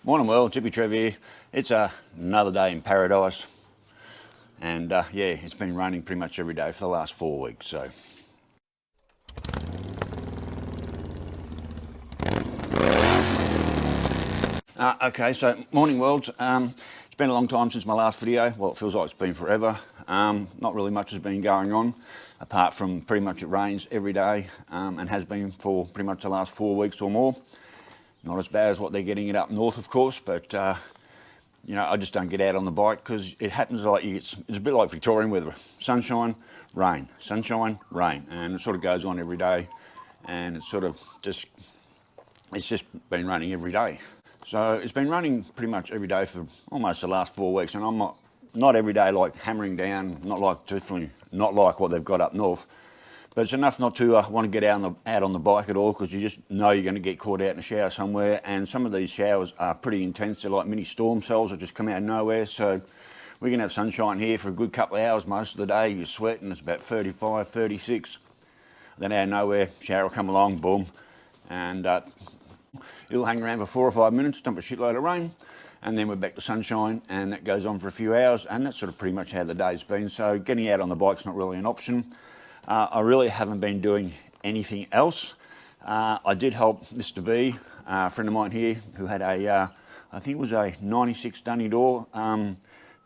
Morning world, Hippy Trev here. It's another day in paradise, and yeah, it's been raining pretty much every day for the last 4 weeks. So okay, so morning world. It's been a long time since my last video. Well, it feels like it's been forever. Not really much has been going on, apart from pretty much it rains every day, and has been for pretty much the last 4 weeks or more. Not as bad as what they're getting it up north, of course, but you know, I just don't get out on the bike because it happens like it's a bit like Victorian weather: sunshine, rain, and it sort of goes on every day, and it's just been raining every day. So it's been raining pretty much every day for almost the last 4 weeks, and I'm not every day like hammering down, definitely not like what they've got up north. But it's enough not to want to get out on the bike at all, because you just know you're going to get caught out in a shower somewhere. And some of these showers are pretty intense. They're like mini storm cells that just come out of nowhere. So we can have sunshine here for a good couple of hours most of the day. You sweat and it's about 35, 36. Then out of nowhere, shower will come along, boom. And it'll hang around for 4 or 5 minutes, dump a shitload of rain. And then we're back to sunshine, and that goes on for a few hours. And that's sort of pretty much how the day's been. So getting out on the bike's not really an option. I really haven't been doing anything else. I did help Mr. B, a friend of mine here, who had I think it was a 96 dunny door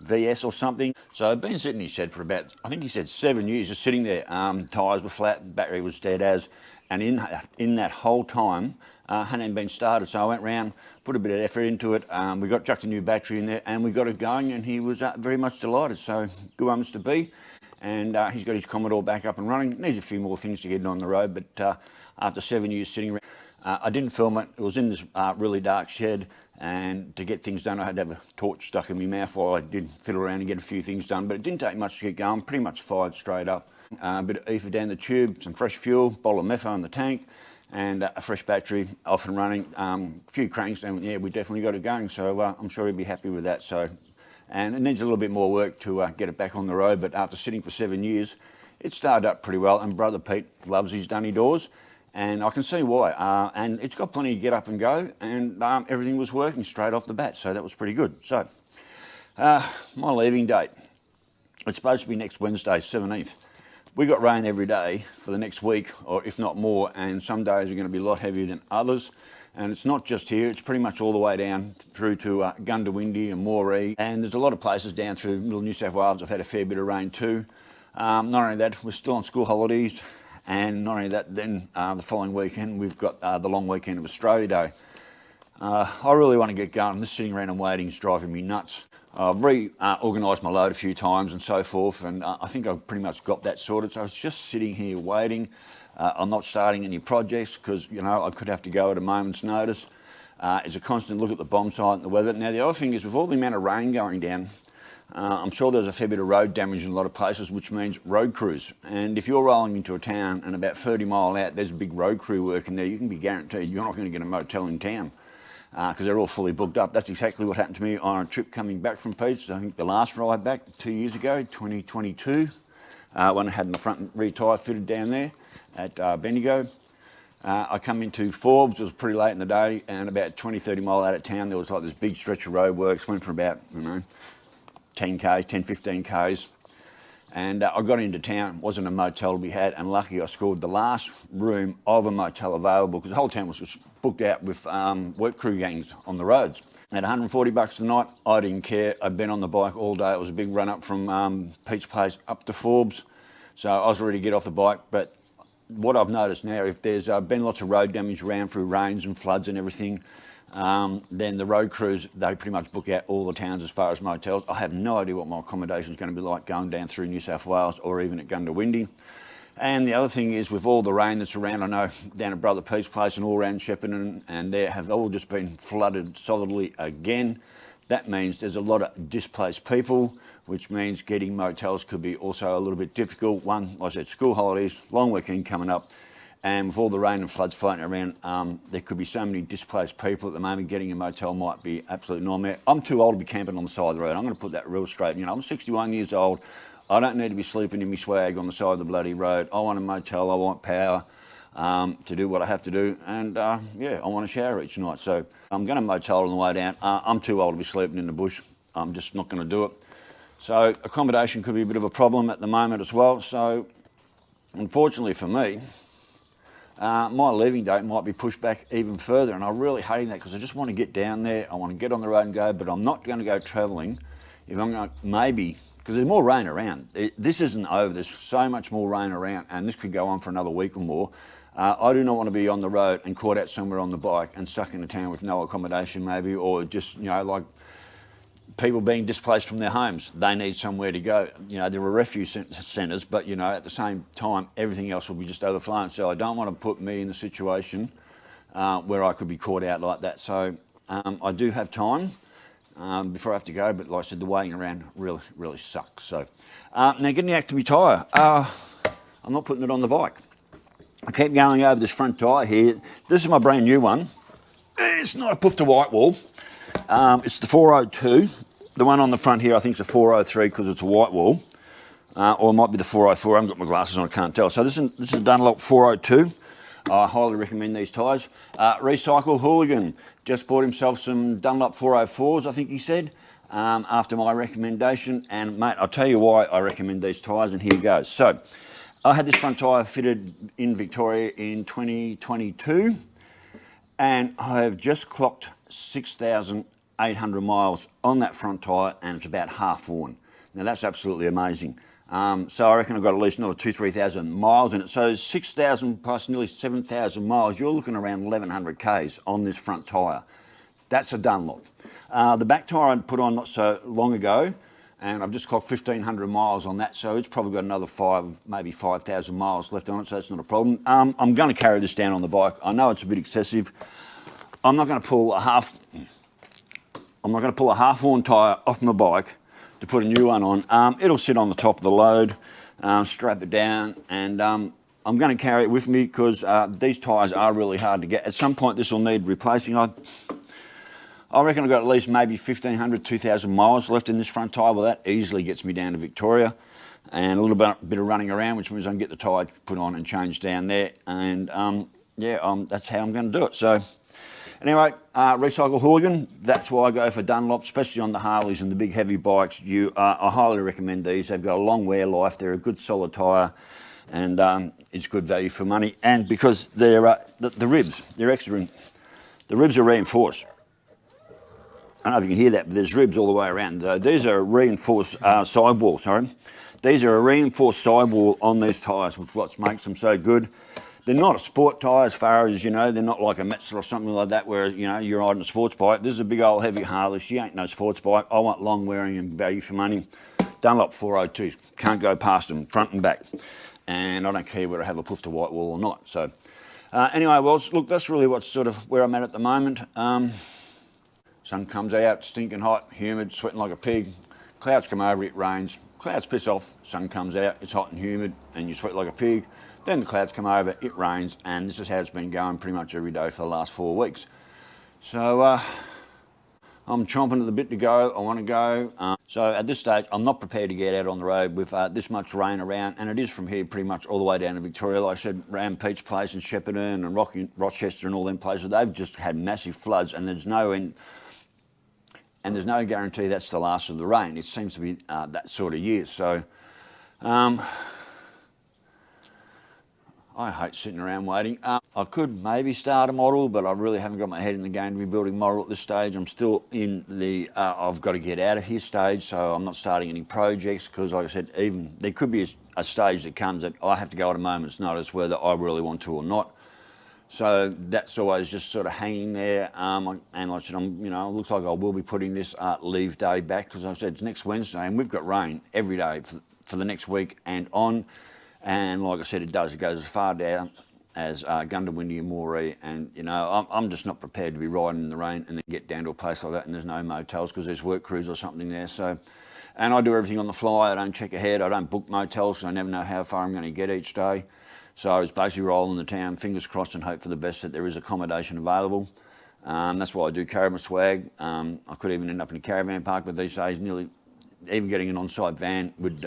VS or something. So I've been sitting in his shed for about, I think he said 7 years, just sitting there. Tyres were flat, battery was dead as, and in that whole time, hadn't been started. So I went round, put a bit of effort into it. We got chucked a new battery in there, and we got it going, and he was very much delighted. So good on Mr. B. And he's got his Commodore back up and running. Needs a few more things to get it on the road, but after 7 years sitting around, I didn't film it. It was in this really dark shed, and to get things done, I had to have a torch stuck in my mouth while I did fiddle around and get a few things done. But it didn't take much to get going. Pretty much fired straight up. A bit of ether down the tube, some fresh fuel, bottle of metho in the tank, and a fresh battery off and running. A few cranks, and yeah, we definitely got it going. So I'm sure he'll be happy with that. So. And it needs a little bit more work to get it back on the road, but after sitting for 7 years, it started up pretty well, and Brother Pete loves his dunny doors, and I can see why. And it's got plenty to get up and go, and everything was working straight off the bat, so that was pretty good. So, my leaving date, it's supposed to be next Wednesday, 17th. We got rain every day for the next week, or if not more, and some days are going to be a lot heavier than others. And it's not just here, it's pretty much all the way down through to Gundawindi and Moree. And there's a lot of places down through middle New South Wales. I've had a fair bit of rain too. Not only that, we're still on school holidays. And not only that, then the following weekend, we've got the long weekend of Australia Day. I really want to get going. Just sitting around and waiting is driving me nuts. I've reorganised my load a few times and so forth, and I think I've pretty much got that sorted. So I was just sitting here waiting. I'm not starting any projects because, you know, I could have to go at a moment's notice. It's a constant look at the bomb site and the weather. Now, the other thing is, with all the amount of rain going down, I'm sure there's a fair bit of road damage in a lot of places, which means road crews. And if you're rolling into a town and about 30 mile out, there's a big road crew working there, you can be guaranteed you're not going to get a motel in town because they're all fully booked up. That's exactly what happened to me on a trip coming back from Pete's. I think the last ride back 2 years ago, 2022, when I had my front and rear tyre fitted down there at Bendigo. I come into Forbes, it was pretty late in the day, and about 20-30 mile out of town there was like this big stretch of roadworks, went for about, you know, 10-15 k's, and I got into town. Wasn't a motel to be had, and lucky I scored the last room of a motel available, because the whole town was just booked out with work crew gangs on the roads. At 140 bucks a night, I didn't care. I'd been on the bike all day. It was a big run up from Pete's Place up to Forbes, so I was ready to get off the bike. But what I've noticed now, if there's been lots of road damage around through rains and floods and everything, then the road crews, they pretty much book out all the towns as far as motels. I have no idea what my accommodation is going to be like going down through New South Wales or even at Gundawindi. And the other thing is, with all the rain that's around, I know down at Brother Pete's Place and all around Shepparton, and they have all just been flooded solidly again. That means there's a lot of displaced people, which means getting motels could be also a little bit difficult. One, like I said, school holidays, long weekend coming up, and with all the rain and floods floating around, there could be so many displaced people at the moment. Getting a motel might be absolute nightmare. I'm too old to be camping on the side of the road. I'm going to put that real straight. You know, I'm 61 years old. I don't need to be sleeping in my swag on the side of the bloody road. I want a motel. I want power to do what I have to do, and yeah, I want a shower each night. So I'm going to motel on the way down. I'm too old to be sleeping in the bush. I'm just not going to do it. So accommodation could be a bit of a problem at the moment as well. So unfortunately for me, my leaving date might be pushed back even further, and I'm really hating that because I just want to get down there. I want to get on the road and go, but I'm not going to go travelling if I'm going to, maybe, because there's more rain around. This isn't over. There's so much more rain around, and this could go on for another week or more. I do not want to be on the road and caught out somewhere on the bike and stuck in a town with no accommodation maybe, or just, you know, like people being displaced from their homes. They need somewhere to go. You know, there are refuge centres, but, you know, at the same time, everything else will be just overflowing. So I don't want to put me in a situation where I could be caught out like that. So I do have time before I have to go, but like I said, the waiting around really, really sucks. So now getting the Hippy tyre, I'm not putting it on the bike. I keep going over this front tyre here. This is my brand new one. It's not a poof to white wall. It's the 402. The one on the front here I think is a 403 because it's a white wall. Or it might be the 404. I haven't got my glasses on, I can't tell. So this is a Dunlop 402. I highly recommend these tyres. Recycle Hooligan just bought himself some Dunlop 404s, I think he said, after my recommendation. And mate, I'll tell you why I recommend these tyres, and here goes. So I had this front tyre fitted in Victoria in 2022, and I have just clocked 6,800 miles on that front tyre, and it's about half worn. Now that's absolutely amazing. So I reckon I've got at least another 2,000-3,000 miles in it. So 6,000 plus nearly 7,000 miles, you're looking around 1,100 Ks on this front tyre. That's a Dunlop. The back tyre I put on not so long ago, and I've just clocked 1,500 miles on that, so it's probably got another maybe 5,000 miles left on it, so that's not a problem. I'm going to carry this down on the bike. I know it's a bit excessive. I'm not going to pull a half-worn tyre off my bike to put a new one on. It'll sit on the top of the load, strap it down, and I'm going to carry it with me because these tyres are really hard to get. At some point this will need replacing. I reckon I've got at least maybe 1,500, 2,000 miles left in this front tyre. Well, that easily gets me down to Victoria, and a little bit of running around, which means I can get the tyre put on and changed down there, and that's how I'm going to do it. So anyway, Recycle Hooligan, that's why I go for Dunlop, especially on the Harleys and the big heavy bikes. I highly recommend these. They've got a long wear life. They're a good solid tyre, and it's good value for money. And because they're the ribs, they're extra. The ribs are reinforced. I don't know if you can hear that, but there's ribs all the way around. These are a reinforced sidewall, sorry. These are a reinforced sidewall on these tyres, which what makes them so good. They're not a sport tyre as far as, you know, they're not like a Metzer or something like that where, you know, you're riding a sports bike. This is a big old heavy Harley. She ain't no sports bike. I want long wearing and value for money. Dunlop 402s, can't go past them, front and back. And I don't care whether I have a poof to white wall or not. So anyway, well, look, that's really what's sort of where I'm at the moment. Sun comes out, stinking hot, humid, sweating like a pig. Clouds come over, it rains. Clouds piss off, sun comes out, it's hot and humid, and you sweat like a pig. Then the clouds come over, it rains, and this is how it's been going pretty much every day for the last 4 weeks. So I'm chomping at the bit to go, I want to go. So at this stage, I'm not prepared to get out on the road with this much rain around, and it is from here pretty much all the way down to Victoria. Like I said, around Pete's Place and Shepparton and Rochester and all them places, they've just had massive floods, and there's no guarantee that's the last of the rain. It seems to be that sort of year. So I hate sitting around waiting. I could maybe start a model, but I really haven't got my head in the game to be building model at this stage. I'm still in the I've got to get out of here stage, so I'm not starting any projects because, like I said, even there could be a stage that comes that I have to go at a moment's notice whether I really want to or not. So that's always just sort of hanging there. And like I said, it looks like I will be putting this leave day back because like I said, it's next Wednesday and we've got rain every day for the next week and on. And like I said, it goes as far down as Gundawindi and Moree. And, you know, I'm just not prepared to be riding in the rain and then get down to a place like that and there's no motels because there's work crews or something there. So, and I do everything on the fly. I don't check ahead. I don't book motels because I never know how far I'm going to get each day. So I was basically rolling the town, fingers crossed, and hope for the best that there is accommodation available. That's why I do carry my swag. I could even end up in a caravan park, but these days even getting an on-site van would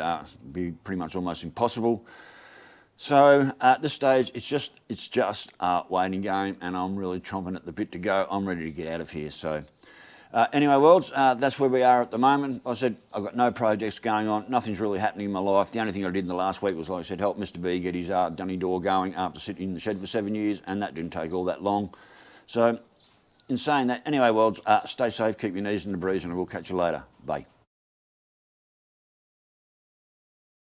be pretty much almost impossible. So at this stage, it's just a waiting game, and I'm really chomping at the bit to go. I'm ready to get out of here. So anyway, worlds, that's where we are at the moment. I said I've got no projects going on. Nothing's really happening in my life. The only thing I did in the last week was, like I said, help Mr. B get his dunny door going after sitting in the shed for 7 years, and that didn't take all that long. So in saying that, anyway, worlds, stay safe, keep your knees in the breeze, and I will catch you later. Bye.